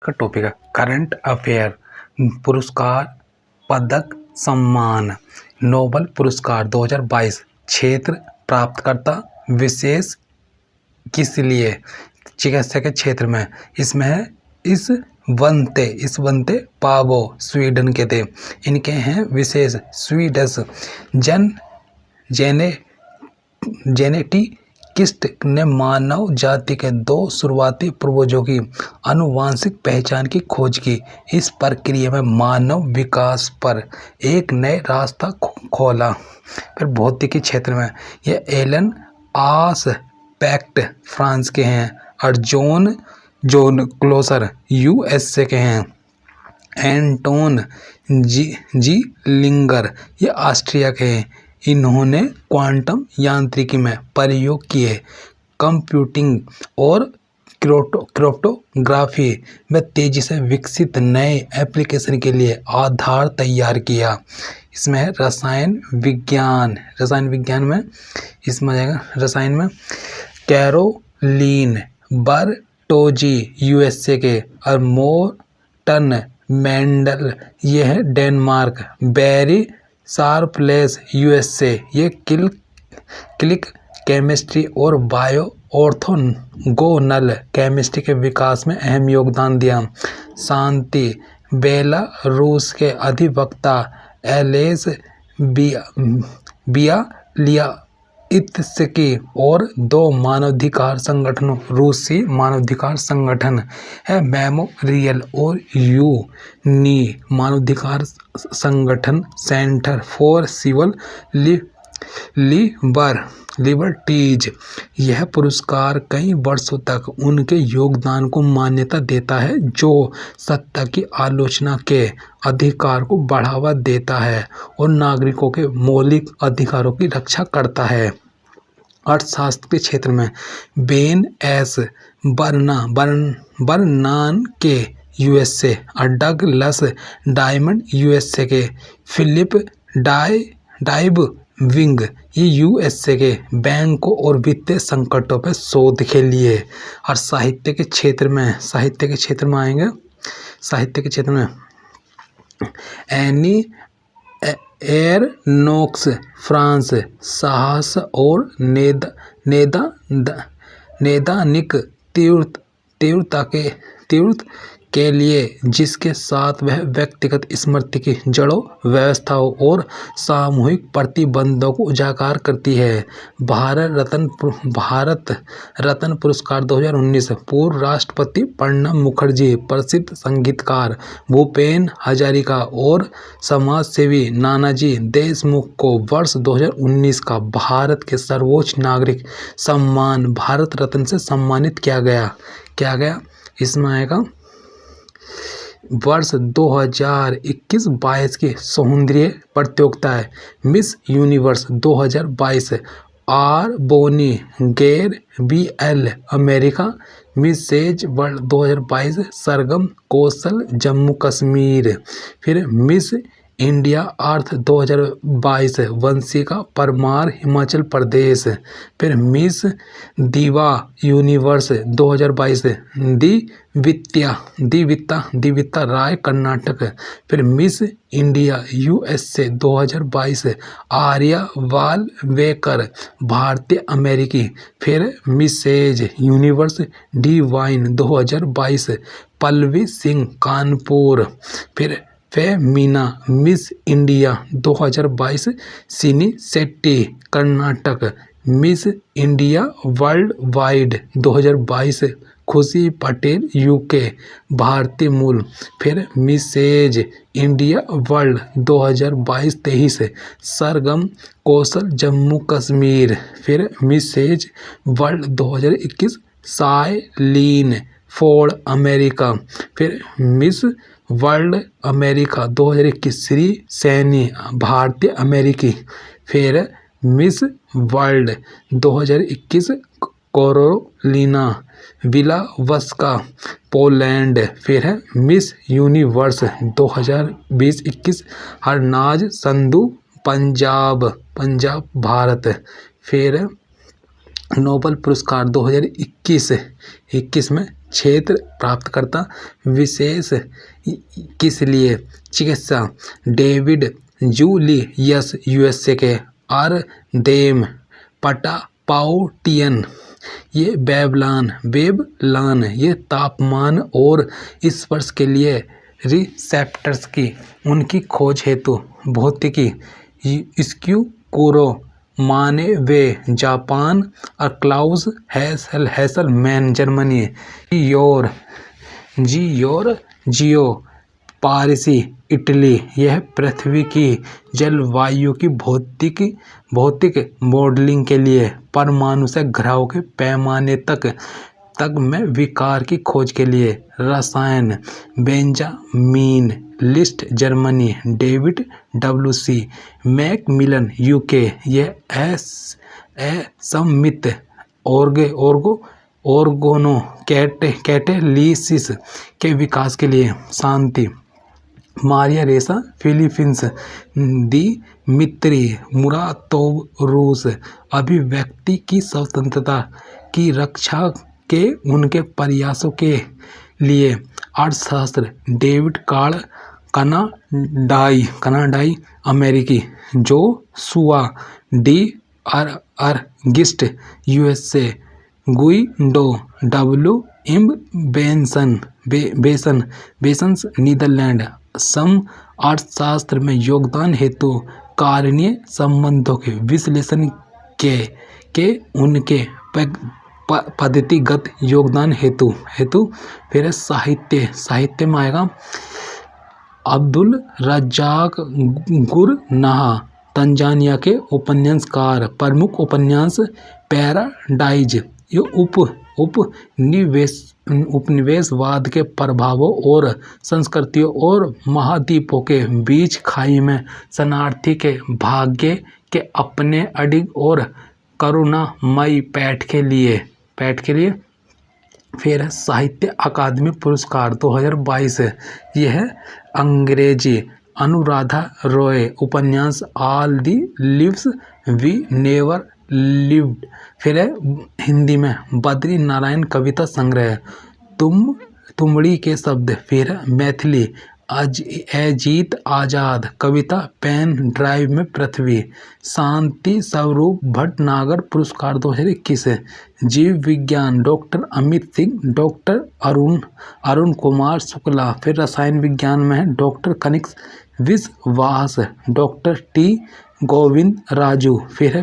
का टॉपिक है current affair. पुरस्कार, पदक, सम्मान। नोबेल पुरस्कार 2022 क्षेत्र, प्राप्तकर्ता, विशेष किस लिए? चिकित्सा के क्षेत्र में। इसमें है इस वंते पावो, स्वीडन के थे। इनके हैं विशेष स्वीडिश जेनेटिकिस्ट ने मानव जाति के 2 शुरुआती पूर्वजों की आनुवंशिक पहचान की खोज की। इस प्रक्रिया में मानव विकास पर एक नए रास्ता खोला। फिर भौतिकी क्षेत्र में ये एलन आसपेक्ट फ्रांस के हैं और जॉन क्लोसर यूएसए के हैं। एंटोन जी लिंगर ये ऑस्ट्रिया के हैं। इन्होंने क्वांटम यांत्रिकी में प्रयोग किए। कंप्यूटिंग और क्रिप्टोग्राफी में तेजी से विकसित नए एप्लीकेशन के लिए आधार तैयार किया। इसमें है रसायन विज्ञान में इसमें आएगा रसायन में कैरोलीन बर्टोजी यूएसए के और मोर्टन मेंडल ये है डेनमार्क। बैरी शार्पलेस यूएसए ये क्लिक केमिस्ट्री और बायो ऑर्थोगोनल केमिस्ट्री के विकास में अहम योगदान दिया। शांति बेलारूस के अधिवक्ता एलेस बियालित्स्की और 2 मानवाधिकार संगठनों रूसी मानवाधिकार संगठन है मेमोरियल और यूनी मानवाधिकार संगठन सेंटर फॉर सिविल लिबर्टीज। यह पुरस्कार कई वर्षों तक उनके योगदान को मान्यता देता है जो सत्ता की आलोचना के अधिकार को बढ़ावा देता है और नागरिकों के मौलिक अधिकारों की रक्षा करता है। अर्थशास्त्र के क्षेत्र में बेन एस बर्नान के यूएसए और डगलस डायमंड यूएसए के फिलिप डाइबविंग ये यूएसए के बैंकों और वित्तीय संकटों पर शोध के लिए। और साहित्य के क्षेत्र में आएंगे। साहित्य के क्षेत्र में एनी एरनोक्स फ्रांस साहस और नैदानिक तीव्रता के लिए जिसके साथ वह व्यक्तिगत स्मृति की जड़ों, व्यवस्थाओं और सामूहिक प्रतिबंधों को उजागर करती है। भारत रत्न पुरस्कार 2019 पूर्व राष्ट्रपति प्रणब मुखर्जी, प्रसिद्ध संगीतकार भूपेन हजारिका और समाजसेवी नानाजी देशमुख को वर्ष 2019 का भारत के सर्वोच्च नागरिक सम्मान भारत रत्न से सम्मानित किया गया। इसमें आएगा वर्ष 2021-22 की सौंदर्य प्रतियोगिता है Miss Universe 2022 R'Bonney Gabriel America. Mrs World 2022 Sargam Kaushal Jammu Kashmir. फिर Miss India Earth 2022 Vanshika Parmar Himachal Pradesh. फिर Miss Diva Universe 2022 Divita Rai Karnataka. फिर Miss India USA 2022 Arya Walvekar भारतीय अमेरिकी। फिर Mrs Universe Divine 2022 Pallavi Singh Kanpur. फिर Femina Miss India 2022 Sini Shetty Karnataka. Miss India World Wide 2022 Khushi Patel UK भारतीय मूल। फिर मिसेज इंडिया वर्ल्ड 2022-23 सरगम कौशल जम्मू कश्मीर। फिर मिसेज वर्ल्ड 2021 साइलीन फोर्ड अमेरिका। फिर miss world America 2021 Shri Saini भारतीय अमेरिकी। फिर मिस वर्ल्ड 2021 कैरोलिना विलावस्का पोलैंड। फिर है मिस यूनिवर्स 2020-21 हरनाज संधू पंजाब भारत। फिर नोबेल पुरस्कार 2021 में क्षेत्र प्राप्तकर्ता विशेष किस लिए चिकित्सा डेविड जूलियस यूएसए के अरदेम पटापाउटियन ये बेबलान ये तापमान और स्पर्श के लिए रिसेप्टर्स की उनकी खोज हेतु भौतिकी स्क्यूकोरो माने वे जापान और क्लाउस हैसलमैन जर्मनी जियो पारिसी इटली यह पृथ्वी की जलवायु की भौतिक मॉडलिंग के लिए परमाणु से ग्रहों के पैमाने तक में विकार की खोज के लिए रसायन Benjamin list Germany David WC Macmillan UK यह असम्मित ऑर्गोनो कैटेलिसिस के विकास के लिए शांति मारिया रेसा फिलीपींस दिमित्री मुरातोव रूस अभिव्यक्ति की स्वतंत्रता की रक्षा के उनके प्रयासों के लिए अर्थशास्त्र डेविड कनाडाई अमेरिकी Joshua D Angrist USA Guido W बेसन्स नीदरलैंड सम अर्थशास्त्र में योगदान हेतु कारणीय संबंधों के विश्लेषण के उनके पद्धतिगत योगदान हेतु फिर साहित्य में आएगा अब्दुल रज्जाक गुरनाहा तंजानिया के उपन्यासकार प्रमुख उपन्यास पैराडाइज ये उपनिवेशवाद के प्रभावों और संस्कृतियों और महाद्वीपों के बीच खाई में शरणार्थी के भाग्य के अपने अडिग और करुणामयी पैठ के लिए फिर साहित्य अकादमी पुरस्कार 2022 यह अंग्रेजी अनुराधा रॉय उपन्यास all the lives we never lived फिर हिंदी में बद्री नारायण कविता संग्रह तुमड़ी के शब्द फिर मैथिली अजीत आजाद कविता पेन ड्राइव में पृथ्वी शांति स्वरूप भटनागर पुरस्कार 2021 जीव विज्ञान डॉक्टर अमित सिंह डॉक्टर अरुण कुमार शुक्ला फिर रसायन विज्ञान में है डॉक्टर कनिक्स विश्वास डॉक्टर टी गोविंद राजू फिर है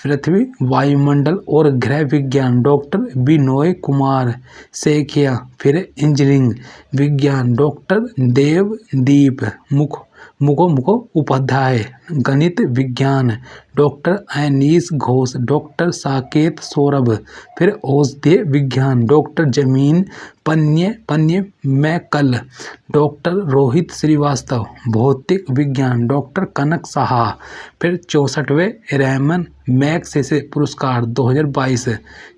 पृथ्वी वायुमंडल और गृह विज्ञान डॉक्टर बिनोय कुमार सेखिया फिर इंजीनियरिंग विज्ञान डॉक्टर देवदीप मुखो उपाध्याय गणित विज्ञान डॉक्टर अनीस घोष डॉक्टर साकेत सौरभ फिर औषधीय विज्ञान डॉक्टर जमीन पन्य मैकल डॉक्टर रोहित श्रीवास्तव भौतिक विज्ञान डॉक्टर कनक साहा फिर 64वें रेमन मैगसेसे पुरस्कार 2022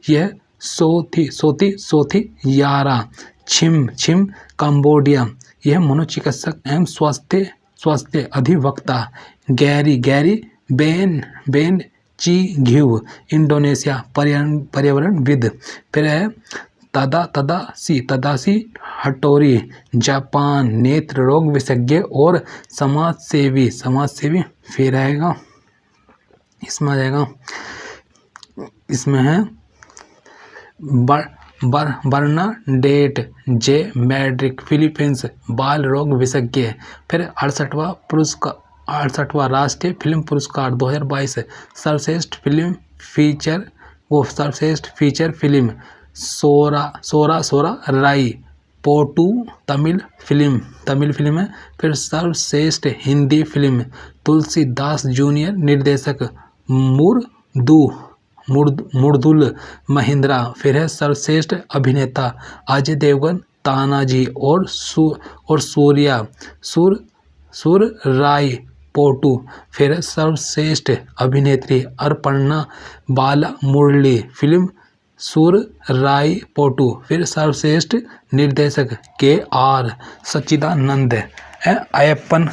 यह सोथी यारा छिम कंबोडिया यह मनोचिकित्सक एवं स्वास्थ्य अधिवक्ता गैरी बेन चीघ्यू इंडोनेशिया पर्यावरणविद फिर है तदासी हटोरी जापान नेत्र रोग विशेषज्ञ और समाजसेवी फिर आएगा इसमें आ जाएगा इसमें है बर्नाडेट जे मैड्रिक फिलीपींस बाल रोग विशेषज्ञ फिर 68वां राष्ट्रीय फिल्म पुरस्कार 2022 सर्वश्रेष्ठ फीचर फिल्म सोरा राई पोटू तमिल फिल्म है फिर सर्वश्रेष्ठ हिंदी फिल्म तुलसीदास जूनियर निर्देशक मुर्दुल महिंद्रा फिर है सर्वश्रेष्ठ अभिनेता अजय देवगन तानाजी और सुर राय पोटू फिर सर्वश्रेष्ठ अभिनेत्री अर्पणा बाला मुरली फिल्म सुर राय पोटू फिर सर्वश्रेष्ठ निर्देशक KR सच्चिदानंद अयप्पन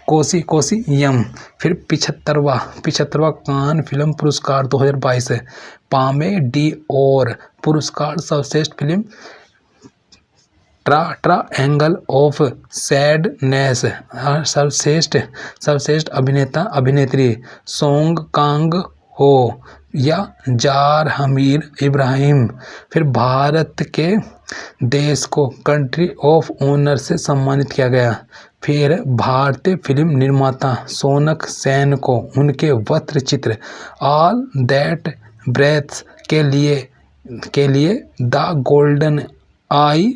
कोसी यम फिर 75वां कान फिल्म पुरस्कार 2022 पामे डी और पुरस्कार सर्वश्रेष्ठ फिल्म ट्रायंगल ऑफ सैडनेस, सर्वश्रेष्ठ अभिनेता अभिनेत्री सोंग कांग हो या जार हमीर इब्राहिम। फिर भारत के देश को कंट्री ऑफ ऑनर से सम्मानित किया गया। फिर भारतीय फिल्म निर्माता सोनक सेन को उनके वस्त्र ऑल दैट ब्रेथ्स के लिए द गोल्डन आई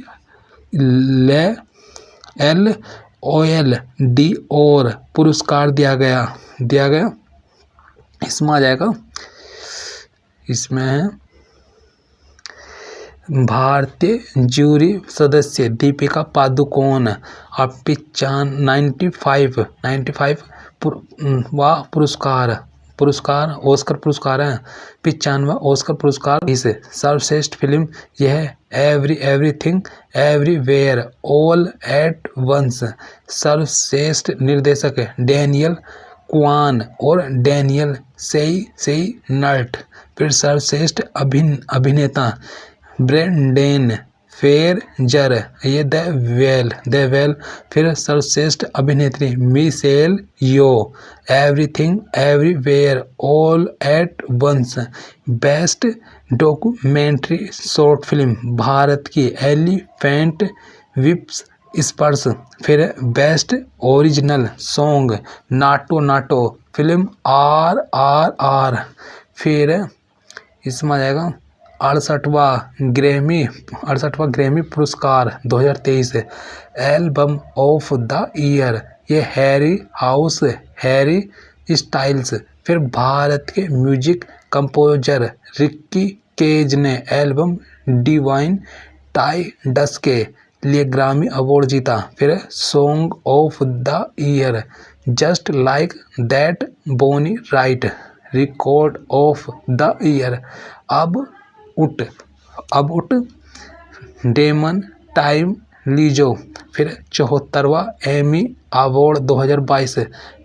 LOLD पुरस्कार दिया गया। इसमें आ जाएगा, इसमें भारतीय जूरी सदस्य दीपिका पादुकोण 95 ऑस्कर पुरस्कार है, 95 ऑस्कर पुरस्कार। इस सर्वश्रेष्ठ फिल्म यह everything everywhere all at once. सर्वश्रेष्ठ निर्देशक डैनियल क्वान और डैनियल सेइनल्ट। फिर सर्वश्रेष्ठ अभिनेता ब्रेंडेन फेरजर, ये द वेल। फिर सर्वश्रेष्ठ अभिनेत्री Michelle Yeoh, everything everywhere all at once. Best documentary short film Bharat की एलिफेंट विप्स स्पर्श। फिर best original song Naatu film RRR। फिर इसमें आ जाएगा 68वां ग्रैमी पुरस्कार 2023 एल्बम ऑफ द ईयर, ये हैरी स्टाइल्स। फिर भारत के म्यूजिक कंपोजर रिक्की केज ने एल्बम डिवाइन टाइडस के लिए ग्रामी अवार्ड जीता। फिर song of the year just like that Bonnie Raitt. Record of the year अब उट डेमन टाइम लीजो। फिर 74वां Emmy award 2022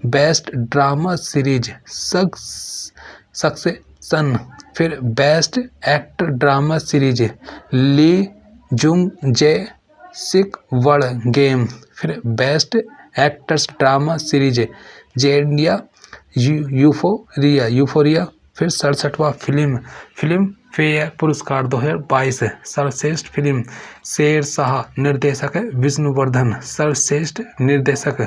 best drama series Succession. फिर best actor drama series Lee Jung Jae सिक वर्ल्ड गेम। फिर best actress drama series Zendaya Euphoria. फिर 67वां फिल्म फेयर पुरस्कार 2022 सर्वश्रेष्ठ फिल्म शेरशाह, निर्देशक है विष्णुवर्धन। सर्वश्रेष्ठ निर्देशक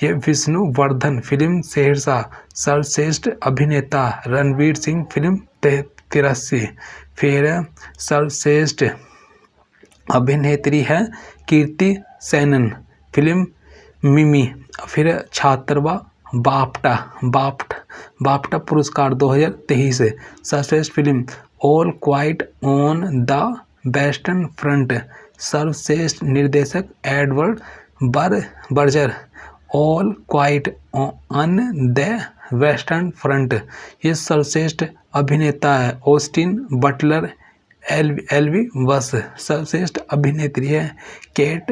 ये विष्णुवर्धन, फिल्म शेरशाह। सर्वश्रेष्ठ अभिनेता रणवीर सिंह, फिल्म 83। फिर सर्वश्रेष्ठ अभिनेत्री है कीर्ति सेनन, फिल्म मिमी। फिर 76वां बाफ्टा पुरस्कार 2023 सर्वश्रेष्ठ film all quite on the western front. सर्वश्रेष्ठ निर्देशक Edward Berger, all quite on the western front. ये सर्वश्रेष्ठ अभिनेता है ऑस्टिन बटलर एलवी वस। सर्वश्रेष्ठ अभिनेत्री है केट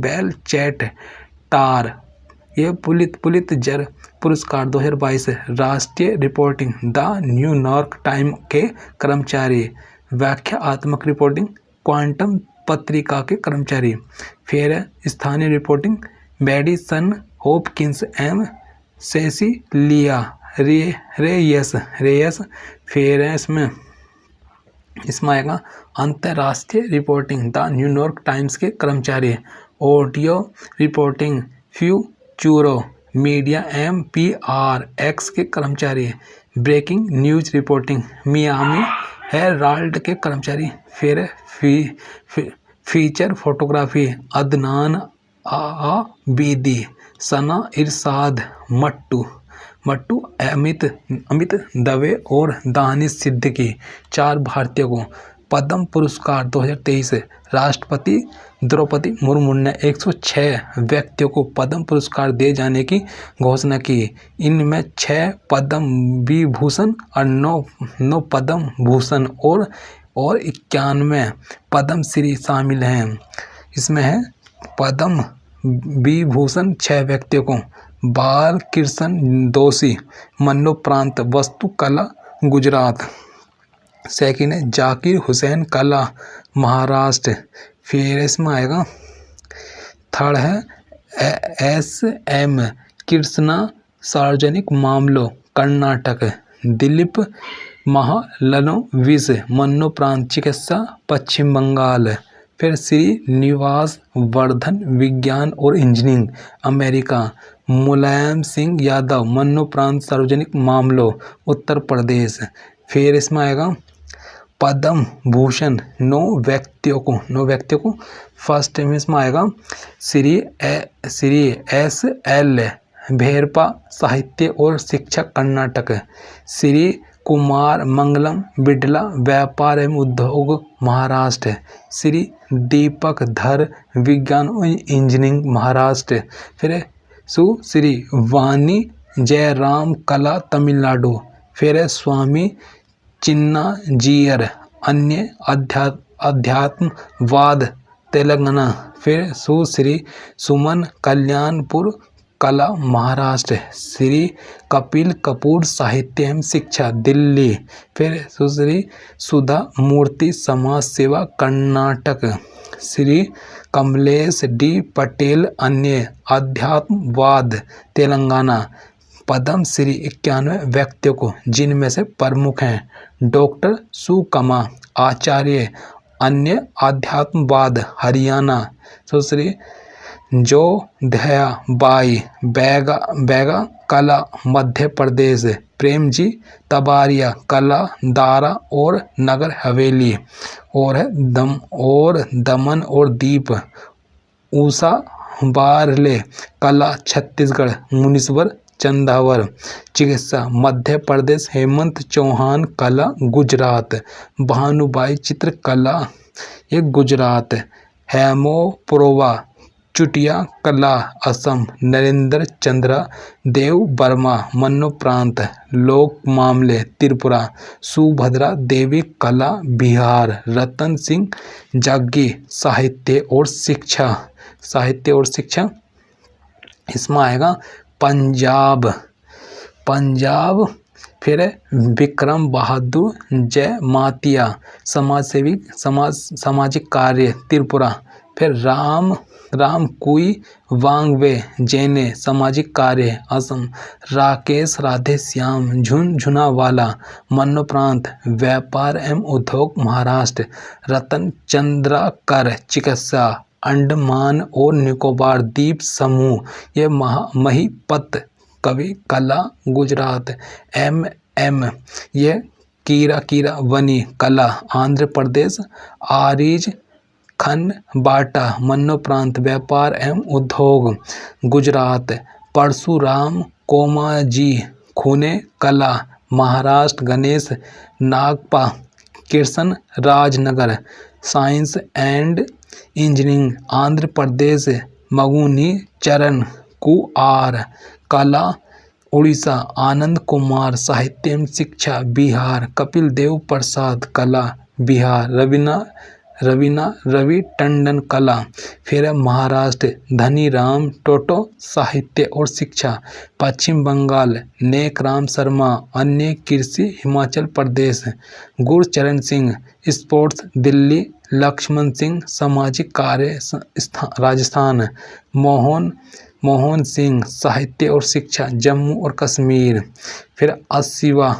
बेलचैट टार। ये पुलित्जर पुरस्कार 2022 राष्ट्रीय रिपोर्टिंग द न्यूयॉर्क टाइम के कर्मचारी, व्याख्यात्मक रिपोर्टिंग क्वांटम पत्रिका के कर्मचारी। फिर स्थानीय reporting Madison Hopkins and Cecilia Reyes. फिर इसमें आएगा अंतर्राष्ट्रीय रिपोर्टिंग द न्यूयॉर्क टाइम्स के कर्मचारी, audio reporting Futuro Media MPRX के कर्मचारी, breaking news reporting Miami Herald के कर्मचारी। फिर फीचर फोटोग्राफी अदनान आबिदी, सना इरशाद, मट्टू अमित दवे और दानिश सिद्दीकी। 4 भारतीयों को पद्म पुरस्कार 2023 राष्ट्रपति द्रौपदी मुर्मू ने 106 व्यक्तियों को पद्म पुरस्कार दिए जाने की घोषणा की। इनमें 6 पद्म विभूषण और 9 पद्म भूषण और 91 पद्म श्री शामिल हैं। इसमें है पद्म विभूषण 6 व्यक्तियों को बालकृष्ण दोषी, मरणोपरांत वस्तुकला गुजरात। सेकंड है जाकिर हुसैन कला महाराष्ट्र, फिर इसमें आएगा थर्ड है SM कृष्णा सार्वजनिक मामलों कर्नाटक, दिलीप महालनोबिस मरणोपरांत चिकित्सा पश्चिम बंगाल, फिर श्रीनिवास वर्धन विज्ञान और इंजीनियरिंग अमेरिका, मुलायम सिंह यादव मरणोपरांत सार्वजनिक मामलों उत्तर प्रदेश, फिर इसमें आएगा पद्म भूषण 9 व्यक्तियों को फर्स्ट में इसमें आएगा श्री SL भेरपा साहित्य और शिक्षा कर्नाटक, श्री कुमार मंगलम बिड़ला व्यापार एवं उद्योग महाराष्ट्र, श्री दीपक धर विज्ञान और इंजीनियरिंग महाराष्ट्र, फिर सुश्री वाणी जयराम कला तमिलनाडु, फिर स्वामी चिन्नाजीयर अन्य अध्यात्मवाद तेलंगाना, फिर सुश्री सुमन कल्याणपुर कला महाराष्ट्र, श्री कपिल कपूर साहित्य एवं शिक्षा दिल्ली, फिर सुश्री सुधा मूर्ति समाज सेवा कर्नाटक, श्री कमलेश D पटेल अन्य अध्यात्मवाद तेलंगाना, पद्म श्री 91 व्यक्तियों को जिनमें से प्रमुख हैं डॉक्टर सुकमा आचार्य अन्य अध्यात्मवाद हरियाणा, सुश्री जोधया बाई बैगा कला मध्य प्रदेश, प्रेम जी तबारिया कला दारा और नगर हवेली, और है दमन और दीप, उषा बारले कला छत्तीसगढ़, मुनीश्वर चंदावर चिकित्सा मध्य प्रदेश, हेमंत चौहान कला गुजरात, भानुबाई चित्रकला ये गुजरात, हेमोप्रोवा चुटिया कला असम, नरेंद्र चंद्रा देव वर्मा मरणोपरांत लोक मामले त्रिपुरा, सुभद्रा देवी कला बिहार, रतन सिंह जग्गी साहित्य और शिक्षा इसमें आएगा पंजाब, फिर विक्रम बहादुर जयमातिया सामाजिक कार्य त्रिपुरा, फिर राम कुई वांगवे जैने सामाजिक कार्य असम, राकेश राधेश्याम झुनझुनवाला मरणोपरांत व्यापार एवं उद्योग महाराष्ट्र, रतन चंद्राकर चिकित्सा अंडमान और निकोबार द्वीप समूह ये महिपत कवि कला गुजरात, MM ये कीरा वनी कला आंध्र प्रदेश, आरिज खन बाटा मरणोपरांत व्यापार एवं उद्योग गुजरात, परशुराम कोमाजी खूने कला Maharashtra, Ganesh Nagappa Krishna Rajnagar science and engineering Andhra Pradesh, Maguni Charan Kuanr कला उड़ीसा, आनंद कुमार साहित्य एवं शिक्षा बिहार, कपिल देव प्रसाद कला बिहार, रवि टंडन कला, फिर महाराष्ट्र धनीराम टोटो साहित्य और शिक्षा, पश्चिम बंगाल नेकराम शर्मा अन्य कृषि, हिमाचल प्रदेश गुरचरण सिंह स्पोर्ट्स, दिल्ली लक्ष्मण सिंह सामाजिक कार्य राजस्थान, मोहन सिंह साहित्य और शिक्षा जम्मू और कश्मीर, फिर 80वां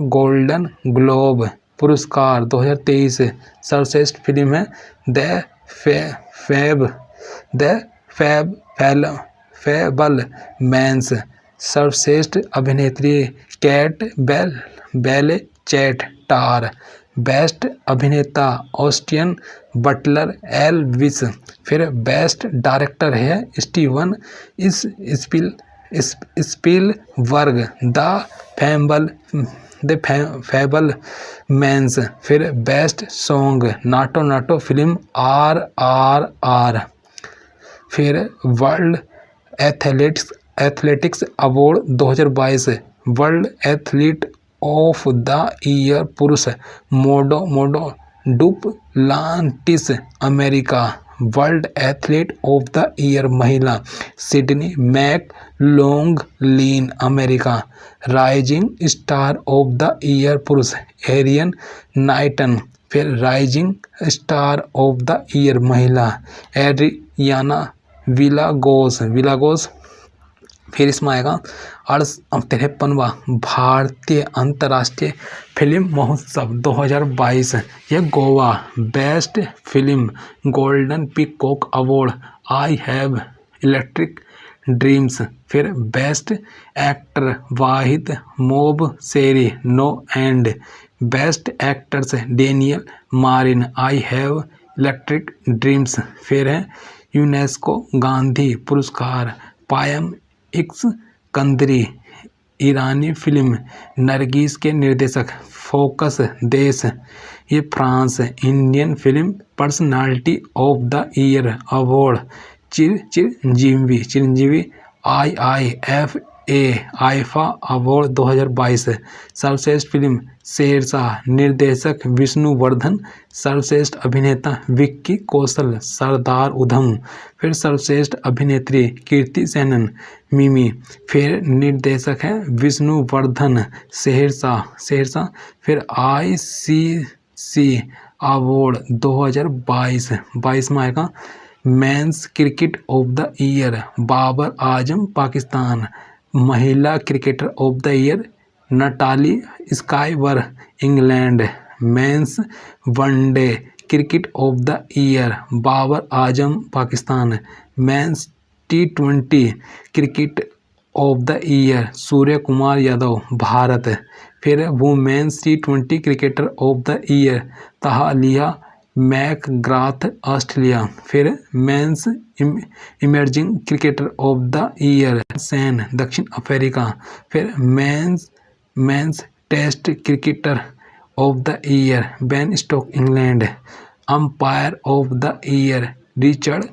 गोल्डन ग्लोब पुरस्कार 2023 सर्वश्रेष्ठ फिल्म है द फैबलमैन्स, सर्वश्रेष्ठ अभिनेत्री कैट ब्लैंचेट टार, बेस्ट अभिनेता ऑस्टिन बटलर एल्विस, फिर बेस्ट डायरेक्टर है स्टीवन स्पीलबर्ग द फैबलमैन्स, फिर best song Naatu film RRR, फिर World Athletics Award 2022 world athlete of the year पुरुष Mondo Duplantis America, world athlete of the year महिला Sydney McLaughlin America. Rising star of the year पुरुष Erriyon Knighton. फिर rising star of the year महिला Adriana Vilagos. फिर इसमें आएगा 53वां भारतीय अंतर्राष्ट्रीय फिल्म महोत्सव 2022, यह Goa. Best film golden peacock award I have electric dreams. फिर best actor Vahid Mobasseri no end. Best actress Daniela Marin I have electric dreams. फिर है यूनेस्को गांधी पुरस्कार पायम इक्स कंदरी ईरानी फिल्म नरगिस के निर्देशक फोकस देश ये France. Indian film personality of the year award Chiranjeevi IIFA award 2022। सर्वश्रेष्ठ film Sher Shah निर्देशक विष्णुवर्धन। सर्वश्रेष्ठ अभिनेता विक्की कौशल सरदार उधम। फिर सर्वश्रेष्ठ अभिनेत्री कीर्ति सेनन मिमी। फिर निर्देशक है विष्णुवर्धन शेरशाह। फिर ICC अवार्ड 2022 में आएगा men's cricket of the year Babar Azam Pakistan. महिला cricketer of the year Natalie Sciver England. Men's one day cricket of the year Babar Azam Pakistan. Men's T20 cricket of the year Surya Kumar Yadav Bharat. फिर women's T20 cricketer of the year Tahlia McGrath Australia. फिर men's emerging cricketer of the year सेन दक्षिण Africa. फिर men's test cricketer of the year Ben Stokes England. Umpire of the year Richard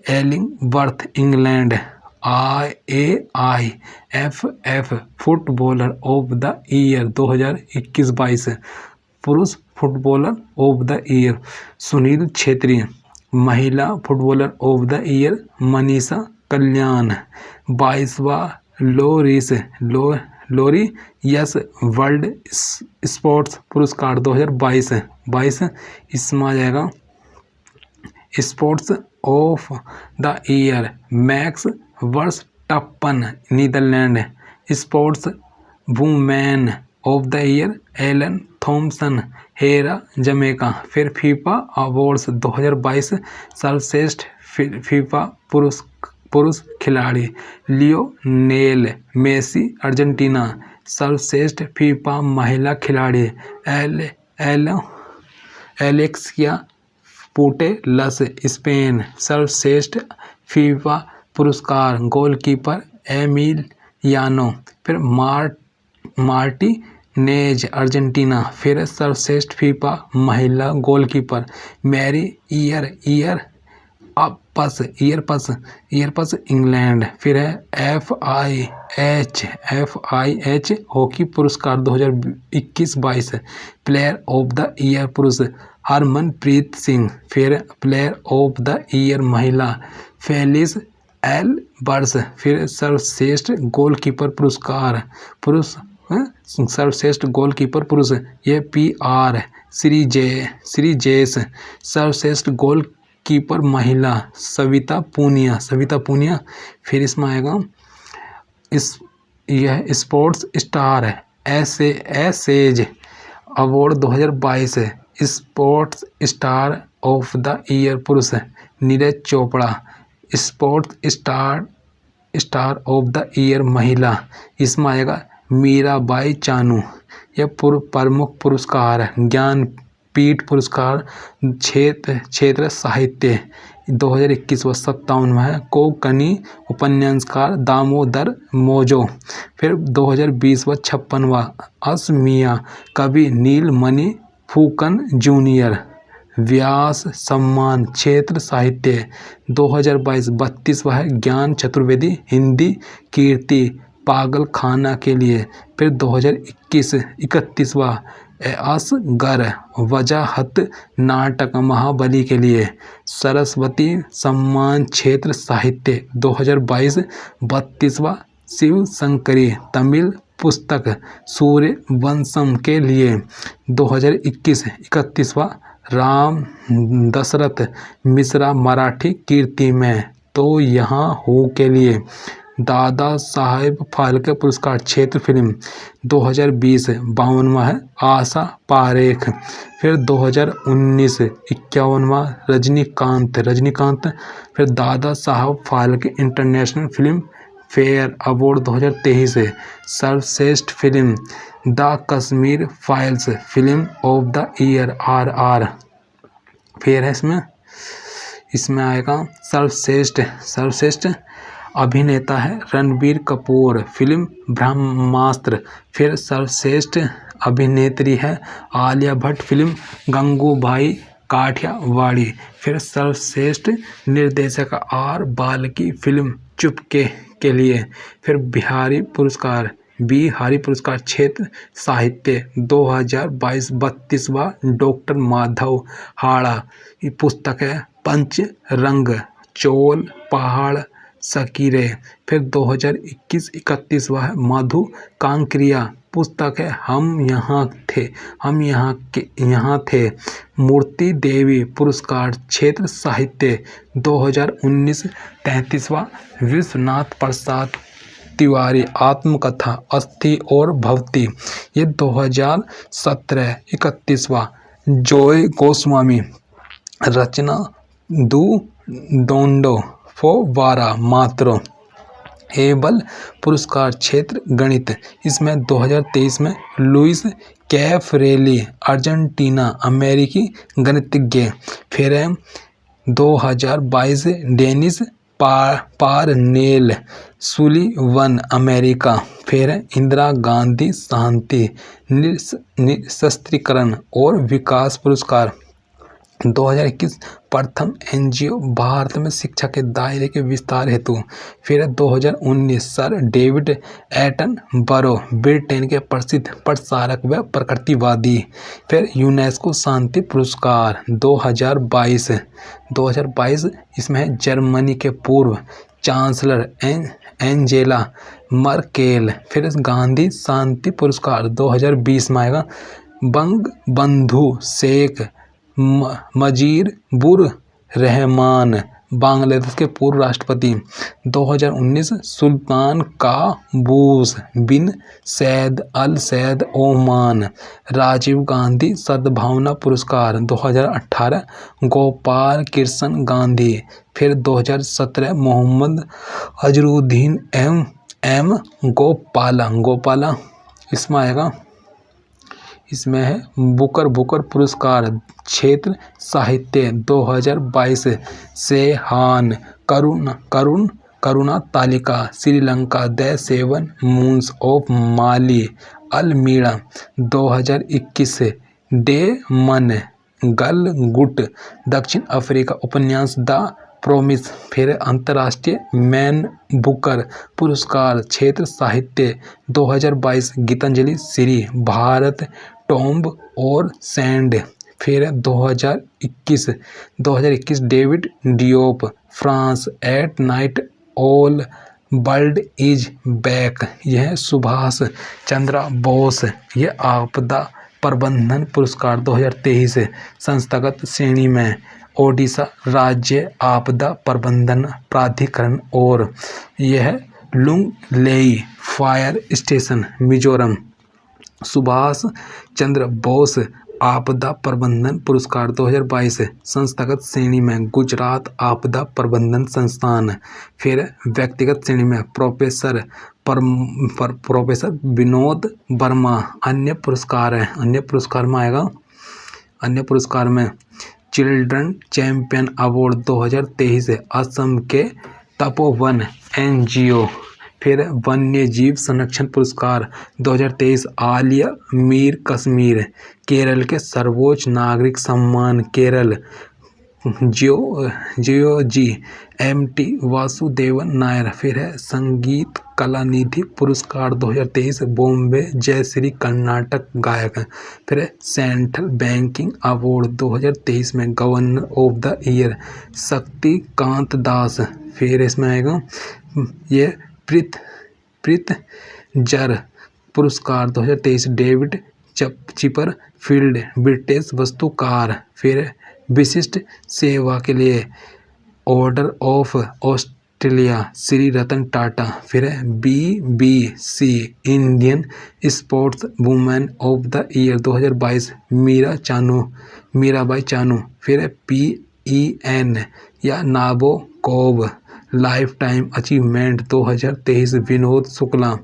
Illingworth England. IAIFF footballer of the year 2021-22 पुरुष footballer of the year Sunil Chhetri. महिला footballer of the year Manisha Kalyan. 22वां Laureus World Sports पुरस्कार 2022 इसमें आ जाएगा sports of the year Max Verstappen Netherland. Sports women of the year Elaine Thompson Herah Jamaica. फिर FIFA awards 2022 सर्वश्रेष्ठ FIFA पुरुष खिलाड़ी लियोनेल मेसी अर्जेंटीना। सर्वश्रेष्ठ फीफा महिला खिलाड़ी एलेक्सिया पुटेलस स्पेन। सर्वश्रेष्ठ फीफा पुरस्कार गोलकीपर एमिलियानो। फिर मार्टिनेज अर्जेंटीना। फिर सर्वश्रेष्ठ फीफा महिला गोलकीपर मैरी ईयरपस इंग्लैंड। फिर है FIH हॉकी पुरस्कार 2021-22 प्लेयर ऑफ द ईयर पुरुष हरमनप्रीत सिंह। फिर प्लेयर ऑफ द ईयर महिला फेलिस एल्बर्स। फिर सर्वश्रेष्ठ गोलकीपर पुरस्कार सर्वश्रेष्ठ गोलकीपर पुरुष ये PR श्रीजेश। सर्वश्रेष्ठ गोलकीपर महिला सविता पुनिया। फिर इसमें आएगा यह sports star aces award 2022 sports star of the year पुरुष Neeraj Chopra. Sports star of the year महिला इसमें आएगा मीराबाई चानू। यह प्रमुख पुरस्कार ज्ञानपीठ पुरस्कार क्षेत्र साहित्य 2021 व 57 में है कोंकणी उपन्यासकार दामोदर मोजो। फिर 2020 व 56वां असमिया कवि नीलमणि फूकन जूनियर। व्यास सम्मान क्षेत्र साहित्य 2022 32वां है ज्ञान चतुर्वेदी हिंदी कीर्ति पागल खाना के लिए। फिर 2021 31वां असगर वजाहत नाटक महाबली के लिए। सरस्वती सम्मान क्षेत्र साहित्य 2022 32वां शिव शंकरी तमिल पुस्तक सूर्यवंशम के लिए। 2021 31वां राम दशरथ मिश्रा मराठी कीर्ति में तो यहाँ हूँ के लिए। दादा साहेब फाल्के पुरस्कार क्षेत्र फिल्म 2020 52वां है आशा पारेख। फिर 2019 51वां रजनीकांत। फिर Dada Saheb Phalke international film fair award 2023 सर्वश्रेष्ठ film the Kashmir files film of the year RR। फिर है इसमें आएगा सर्वश्रेष्ठ अभिनेता है रणबीर कपूर फिल्म ब्रह्मास्त्र। फिर सर्वश्रेष्ठ अभिनेत्री है आलिया भट्ट फिल्म गंगूबाई काठियावाड़ी। फिर सर्वश्रेष्ठ निर्देशक R बाल्की फिल्म चुपके के लिए। फिर बिहारी पुरस्कार क्षेत्र साहित्य 2022 32वां डॉक्टर माधव हाड़ा। ये पुस्तक है पंचरंग चोल पहाड़ सकीरे। फिर 2021 31वां है मधु कांकरिया पुस्तक है हम यहाँ थे। मूर्ति देवी पुरस्कार क्षेत्र साहित्य 2019 33वां विश्वनाथ प्रसाद तिवारी आत्मकथा अस्थि और भवती। ये 2017 31वां जॉय गोस्वामी रचना दू डोंडो फोवारा मात्रो। हेबल पुरस्कार क्षेत्र गणित इसमें 2023 में लुइस कैफरेली अर्जेंटीना अमेरिकी गणितज्ञ। फिर 2022 डेनिस पारनेल सुलिवन अमेरिका। फिर इंदिरा गांधी शांति निशस्त्रीकरण और विकास पुरस्कार 2021 प्रथम NGO भारत में शिक्षा के दायरे के विस्तार हेतु। फिर 2019 सर डेविड एटनबरो ब्रिटेन के प्रसिद्ध प्रसारक व प्रकृतिवादी। फिर यूनेस्को शांति पुरस्कार 2022 इसमें है जर्मनी के पूर्व चांसलर एंजेला मर्केल। फिर गांधी शांति पुरस्कार 2020 में आएगा बंग बंधु शेख मुजीबुर रहमान बांग्लादेश के पूर्व राष्ट्रपति। 2019 सुल्तान काबूस बिन सैद अल सैद ओमान। राजीव गांधी सद्भावना पुरस्कार 2018 गोपाल कृष्ण गांधी। फिर 2017 मोहम्मद अजरुद्दीन एम गोपाला इसमें आएगा। इसमें है बुकर पुरस्कार क्षेत्र साहित्य 2022 Shehan Karunatilaka Sri Lanka the 7 moons of Maali Almeida. 2021 Damon Galgut दक्षिण अफ्रीका उपन्यास द प्रोमिस। फिर अंतर्राष्ट्रीय मैन बुकर पुरस्कार क्षेत्र साहित्य 2022 गीतांजलि श्री भारत टॉम्ब और सैंड। फिर 2021 David Diop France at night all world is back. यह सुभाष चंद्र बोस। यह आपदा प्रबंधन पुरस्कार 2023 संस्थागत श्रेणी में ओडिशा राज्य आपदा प्रबंधन प्राधिकरण। और यह लुंगलेई फायर स्टेशन मिजोरम। सुभाष चंद्र बोस आपदा प्रबंधन पुरस्कार 2022 संस्थागत श्रेणी में गुजरात आपदा प्रबंधन संस्थान। फिर व्यक्तिगत श्रेणी में प्रोफेसर विनोद वर्मा। अन्य पुरस्कार है, अन्य पुरस्कार में आएगा। अन्य पुरस्कार में चिल्ड्रन चैंपियन अवार्ड 2023 असम के तपोवन NGO। फिर वन्य जीव संरक्षण पुरस्कार 2023 आलिया मीर कश्मीर। केरल के सर्वोच्च नागरिक सम्मान केरल जियोजी एम.टी. वासुदेवन नायर। फिर है संगीत कलानिधि पुरस्कार 2023 बॉम्बे जयश्री कर्नाटक गायक। फिर है सेंट्रल बैंकिंग अवार्ड 2023 में governor of the year Shaktikanta Das. फिर इसमें आएगा ये प्रित्जर पुरस्कार 2023 डेविड चिपर फील्ड ब्रिटिश वास्तुकार। फिर विशिष्ट सेवा के लिए Order of Australia Shri Ratan Tata. फिर BBC Indian sports women of the year 2022 Mirabai Chanu. फिर PEN या Nabokov life time achievement 2023 Vinod Shukla.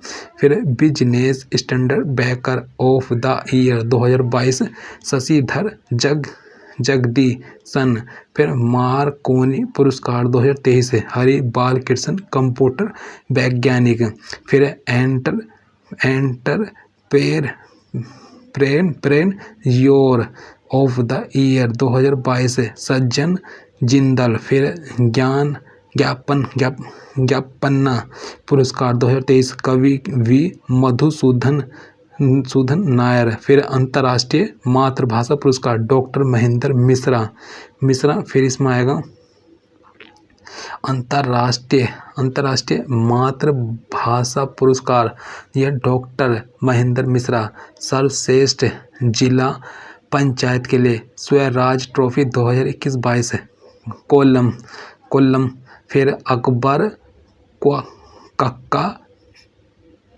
फिर Business Standard banker of the year 2022 Sashidhar Jagdishan. फिर मार्कोनी पुरस्कार 2023 हरि बालकृष्ण कंप्यूटर वैज्ञानिक। फिर एंटरप्रेन्योर ऑफ द ईयर 2022 सज्जन जिंदल। फिर ज्ञापना पुरस्कार 2023 कवि वी मधुसूदन नायर। फिर अंतर्राष्ट्रीय मातृभाषा पुरस्कार डॉक्टर महेंद्र मिश्रा। फिर इसमें आएगा अंतर्राष्ट्रीय मातृभाषा पुरस्कार यह डॉक्टर महेंद्र मिश्रा। सर्वश्रेष्ठ जिला पंचायत के लिए स्वराज ट्रॉफी 2021-22 कोल्लम। फिर अकबर कक्का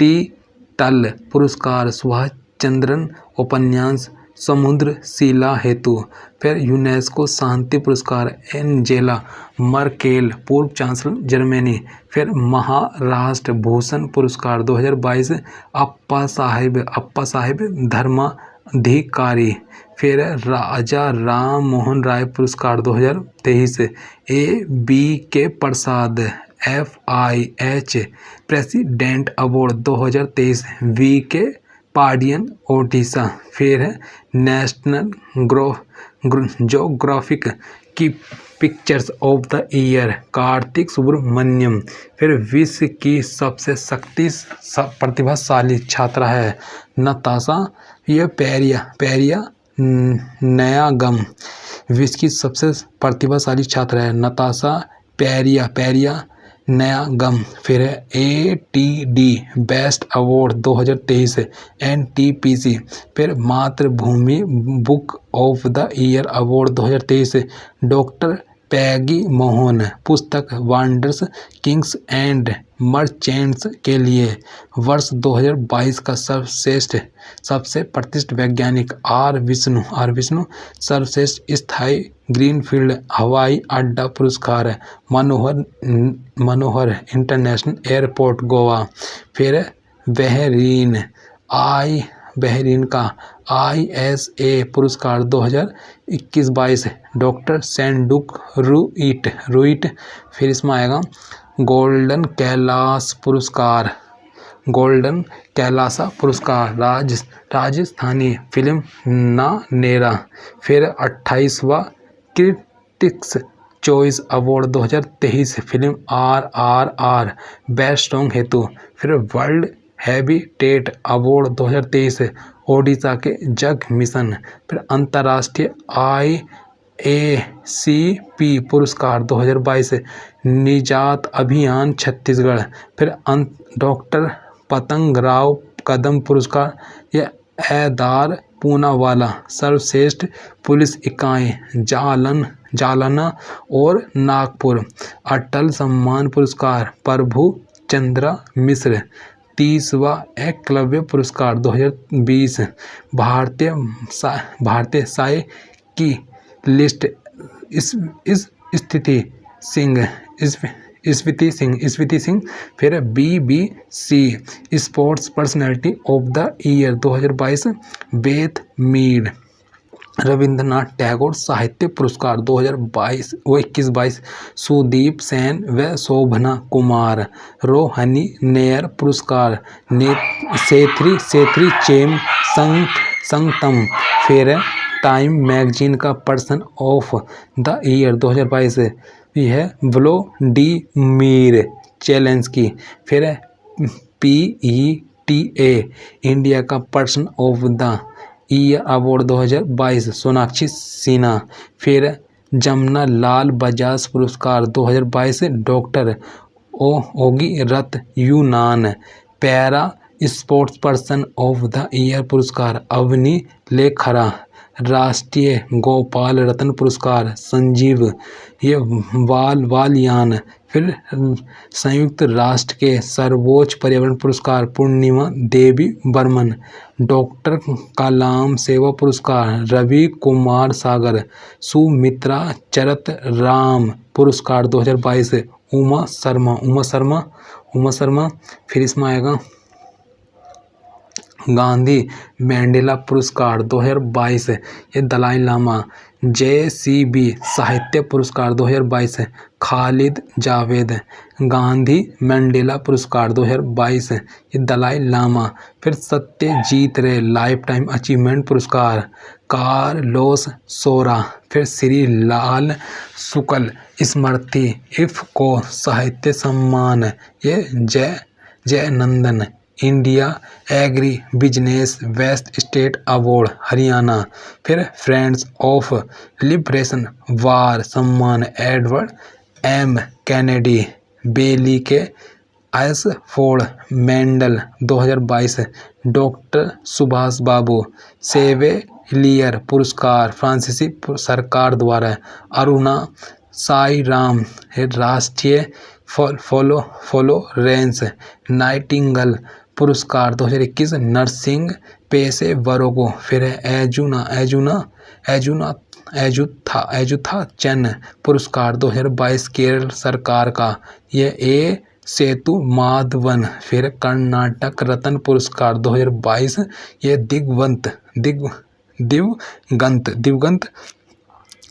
टीटल पुरस्कार सुभाष चंद्रन उपन्यास समुद्र शिला हेतु। फिर यूनेस्को शांति पुरस्कार एंजेला मर्केल पूर्व चांसलर जर्मनी। फिर महाराष्ट्र भूषण पुरस्कार 2022 अप्पा साहेब धर्माधिकारी। फिर राजा राम मोहन राय पुरस्कार 2023 ABK Prasad FIH president award 2023 VK Pandian Odisha. फिर नेशनल ज्योग्राफिक की pictures of the year Karthik Subramaniam. फिर विश्व की सबसे प्रतिभाशाली छात्रा है नताशा ये पेरिया नयागम। विश्व की सबसे प्रतिभाशाली छात्रा है नताशा पेरिया नयागम। फिर ATD बेस्ट अवार्ड 2023 NTPC। फिर Mathrubhumi book of the year award 2023 doctor Peggy Mohan. पुस्तक वंडर्स किंग्स एंड मर्चेंट्स के लिए वर्ष 2022 का सबसे प्रतिष्ठित वैज्ञानिक आर विष्णु। सर्वश्रेष्ठ स्थायी ग्रीनफील्ड हवाई अड्डा पुरस्कार मनोहर इंटरनेशनल एयरपोर्ट गोवा। फिर बहरीन का ISA पुरस्कार 2021-22 डॉक्टर सैंडुक रुइट। फिर इसमें आएगा गोल्डन कैलासा पुरस्कार राजस्थानी फिल्म नानेरा। फिर 28वां critics choice award 2023 film RRR best song हेतु। फिर वर्ल्ड हैबिटेट अवार्ड 2023 ओडिशा के जग मिशन। फिर अंतर्राष्ट्रीय IACP पुरस्कार 2022 निजात अभियान छत्तीसगढ़। फिर डॉक्टर पतंग राव कदम पुरस्कार यह ऐदार पूनावाला। सर्वश्रेष्ठ पुलिस इकाई जालना और नागपुर। अटल सम्मान पुरस्कार प्रभु चंद्रा मिश्र। 30वां एकलव्य पुरस्कार 2020 भारतीय साय की लिस्ट स्वीति सिंह। फिर BBC sports personality of the year 2022 Beth Mead. Rabindranath Tagore साहित्य पुरस्कार 2021-22 सुदीप सेन व शोभना कुमार। रोहनी नेयर पुरस्कार सेथरी चेम संगतम। फिर टाइम मैगजीन का पर्सन ऑफ द ईयर 2022 भी है व्लादिमीर जेलेंस्की। फिर है PETA इंडिया का person of the year award 2022 Sonakshi Sinha. फिर जमुना लाल बजाज पुरस्कार 2022 डॉक्टर ओगी रथ यूनान। Para sports person of the year पुरस्कार अवनी लेखरा। राष्ट्रीय गोपाल रत्न पुरस्कार संजीव ये वालियान। फिर संयुक्त राष्ट्र के सर्वोच्च पर्यावरण पुरस्कार पूर्णिमा देवी बर्मन। डॉक्टर कलाम सेवा पुरस्कार रवि कुमार सागर। सुमित्रा चरत राम पुरस्कार 2022 उमा शर्मा। फिर इसमें आएगा गांधी मैंडेला पुरस्कार 2022 ये दलाई लामा। JCB साहित्य पुरस्कार 2022 खालिद जावेद। गांधी मैंडेला पुरस्कार 2022 ये दलाई लामा। फिर Satyajit Ray life time achievement पुरस्कार कार्लोस सोरा। फिर श्री लाल शुक्ल स्मृति इफ़को साहित्य सम्मान ये Jaynandan. India agri business best state award Haryana. फिर फ्रेंड्स ऑफ लिबरेशन वार सम्मान Edward M Kennedy. Bailey K Ashford medal 2022। Doctor Subhash Babu Chevalier पुरस्कार फ्रांसीसी सरकार द्वारा। अरुणा साई राम राष्ट्रीय फ्लोरेंस नाइटिंगल पुरस्कार 2021 नर्सिंग पेशेवरों को। फिर एजुथा चैन पुरस्कार 2022 केरल सरकार का ये ए सेतु माधवन। फिर कर्नाटक रत्न पुरस्कार 2022 ये दिवंगत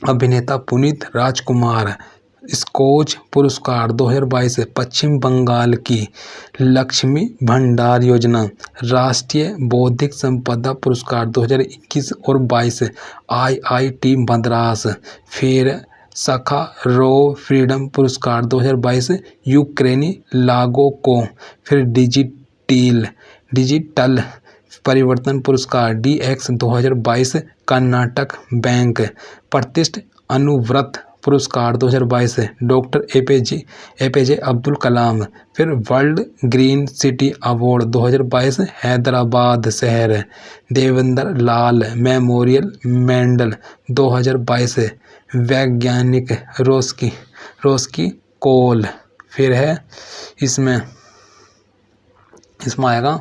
अभिनेता पुनीत राजकुमार। स्कोच पुरस्कार 2022 पश्चिम बंगाल की लक्ष्मी भंडार योजना। राष्ट्रीय बौद्धिक संपदा पुरस्कार 2021 और 22 IIT मद्रास। फिर सखारोव फ्रीडम पुरस्कार 2022 यूक्रेनी लागों को। फिर डिजिटल परिवर्तन पुरस्कार DX 2022 कर्नाटक बैंक। प्रतिष्ठित अनुव्रत पुरस्कार 2022 डॉक्टर APJ अब्दुल कलाम। फिर world green city award 2022 Hyderabad शहर। देवेंद्र लाल मेमोरियल मेडल 2022 वैज्ञानिक रोस्की कोल। फिर है इसमें आएगा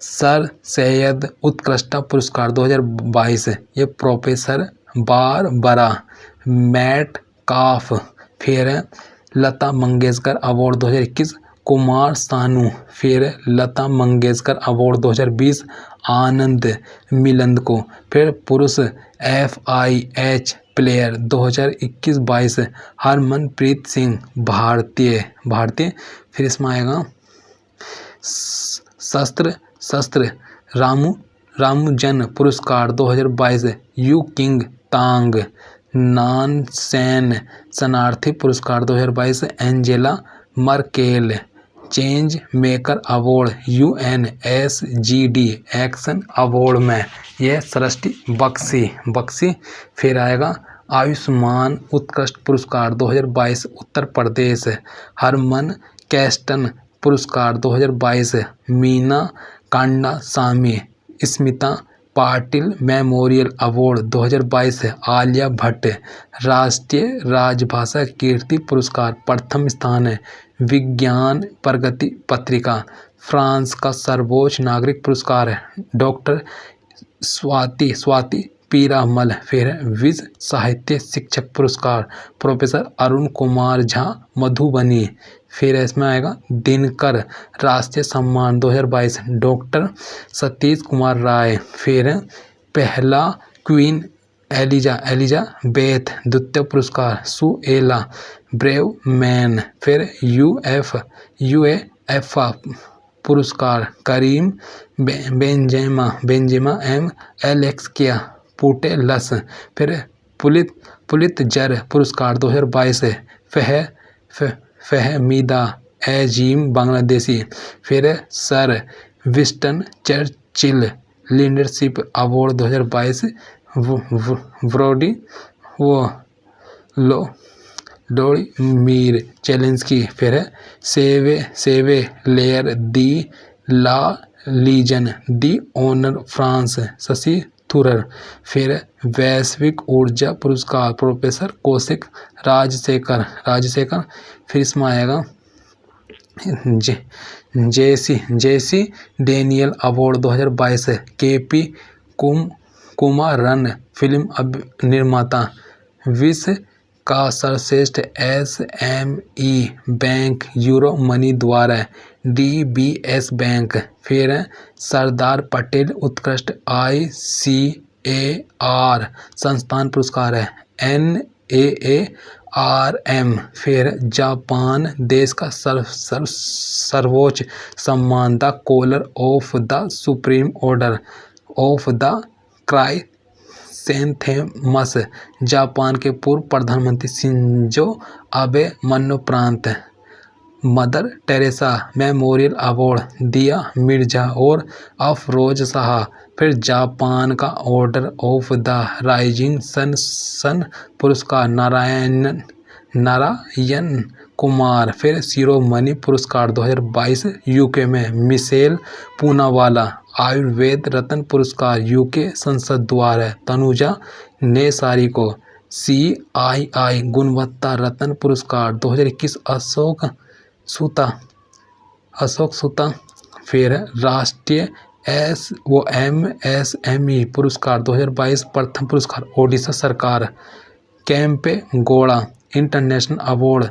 सर सैयद उत्कृष्टता पुरस्कार 2022 ये प्रोफेसर बारबरा मैटकाफ। फिर लता मंगेशकर अवार्ड 2021 कुमार सानू। फिर लता मंगेशकर अवार्ड 2020 आनंद मिलिंद को। फिर पुरुष FIH प्लेयर 2021-22 हरमनप्रीत सिंह भारतीय। फिर इसमें आएगा शस्त्र रामुजन पुरस्कार 2022 यू किंग तांग। नानसेन शरणार्थी पुरस्कार 2022 Angela Merkel. Change maker award UNSGD action award में यह सृष्टि बख्शी। फिर आएगा आयुष्मान उत्कृष्ट पुरस्कार 2022 उत्तर प्रदेश। हरमन कैस्टन पुरस्कार 2022 Meena Kandasamy. Smita Patil memorial award 2022 Alia Bhatt. राष्ट्रीय राजभाषा कीर्ति पुरस्कार प्रथम स्थान है विज्ञान प्रगति पत्रिका। फ्रांस का सर्वोच्च नागरिक पुरस्कार है डॉक्टर स्वाति पीरामल। फिर विश्व साहित्य शिक्षक पुरस्कार प्रोफेसर अरुण कुमार झा मधुबनी। फिर इसमें आएगा दिनकर राष्ट्रीय सम्मान 2022 डॉक्टर सतीश कुमार राय। फिर पहला क्वीन एलिजाबेथ द्वितीय पुरस्कार सुएला ब्रेव मैन। फिर UEFA पुरस्कार Karim Benzema and Alexia Putellas. फिर पुलित्जर पुरस्कार 2022 फहमीदा एजीम बांग्लादेशी। फिर Sir Winston Churchill leadership award 2022 Vladimir Zelensky. फिर chevalier de la legion de honour France Shashi Tharoor. फिर वैश्विक ऊर्जा पुरस्कार प्रोफेसर कौशिक राजशेखर। फिर इसमें आएगा JC Daniel award 2022 KP Kumaran film निर्माता। विश्व का सर्वश्रेष्ठ एसएमई बैंक यूरो मनी द्वारा डीबीएस बैंक। फिर सरदार पटेल उत्कृष्ट आईसीएआर संस्थान पुरस्कार है NAARM। फिर जापान देश का सर्वोच्च सम्मान the collar of the supreme order of the Chrysanthemum. Japan के पूर्व प्रधानमंत्री शिंजो आबे मरणोपरांत मदर टेरेसा मेमोरियल अवार्ड दिया मिर्जा और अफरोज शाह। फिर जापान का order of the rising sun पुरस्कार नारायण कुमार। फिर शिरोमणि पुरस्कार 2022 यूके में मिशेल पूनावाला। आयुर्वेद रत्न पुरस्कार यूके संसद द्वारा तनुजा नेसारी को। CII गुणवत्ता रत्न पुरस्कार 2021 अशोक सूता। फिर राष्ट्रीय MSME पुरस्कार 2022 प्रथम पुरस्कार ओडिशा सरकार। Kempe Gowda international award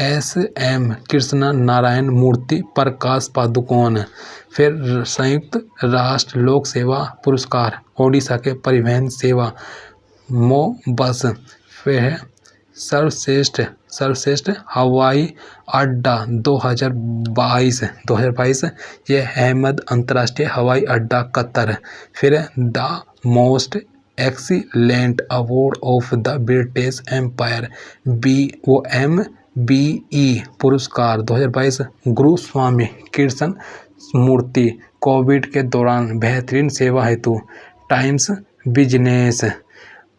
SM Krishna Narayana Murthy Prakash Padukone. फिर संयुक्त राष्ट्र लोक सेवा पुरस्कार ओडिशा के परिवहन सेवा मोबस। फिर सर्वश्रेष्ठ हवाई अड्डा 2022 ये अहमद अंतर्राष्ट्रीय हवाई अड्डा कतर। फिर the most excellent award of the British empire MBE पुरस्कार 2022 गुरु स्वामी कृष्ण मूर्ति। कोविड के दौरान बेहतरीन सेवा हेतु टाइम्स बिजनेस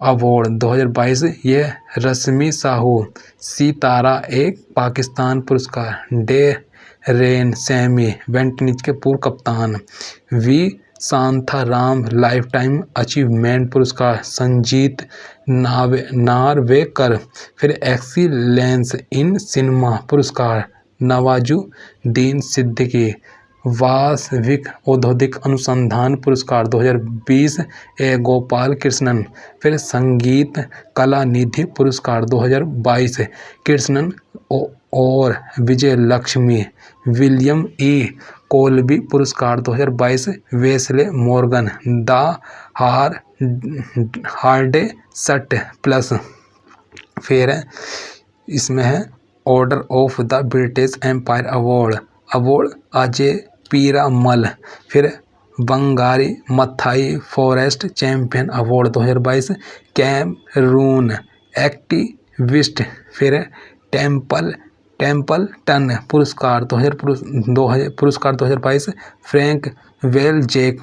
अवार्ड 2022 ये रश्मि साहू। सितारा एक पाकिस्तान पुरस्कार डेरेन सैमी वेंटनिज के पूर्व कप्तान। V Shantaram life time achievement पुरस्कार संजीत नार्वेकर। फिर एक्सीलेंस इन सिनेमा पुरस्कार नवाजुद्दीन सिद्दीकी। वास्तविक औद्योगिक अनुसंधान पुरस्कार 2020 ए गोपाल कृष्णन। फिर संगीत कला निधि पुरस्कार 2022 कृष्णन और Vijay Lakshmi. William E Colby पुरस्कार 2022 Wesley Morgan the hardest place. फिर इसमें है order of the British Empire award Ajay Piramal. फिर Wangari Maathai forest champion award 2022 Cameroon activist. फिर टेम्पलटन पुरस्कार 2022 फ्रैंक वेलजेक।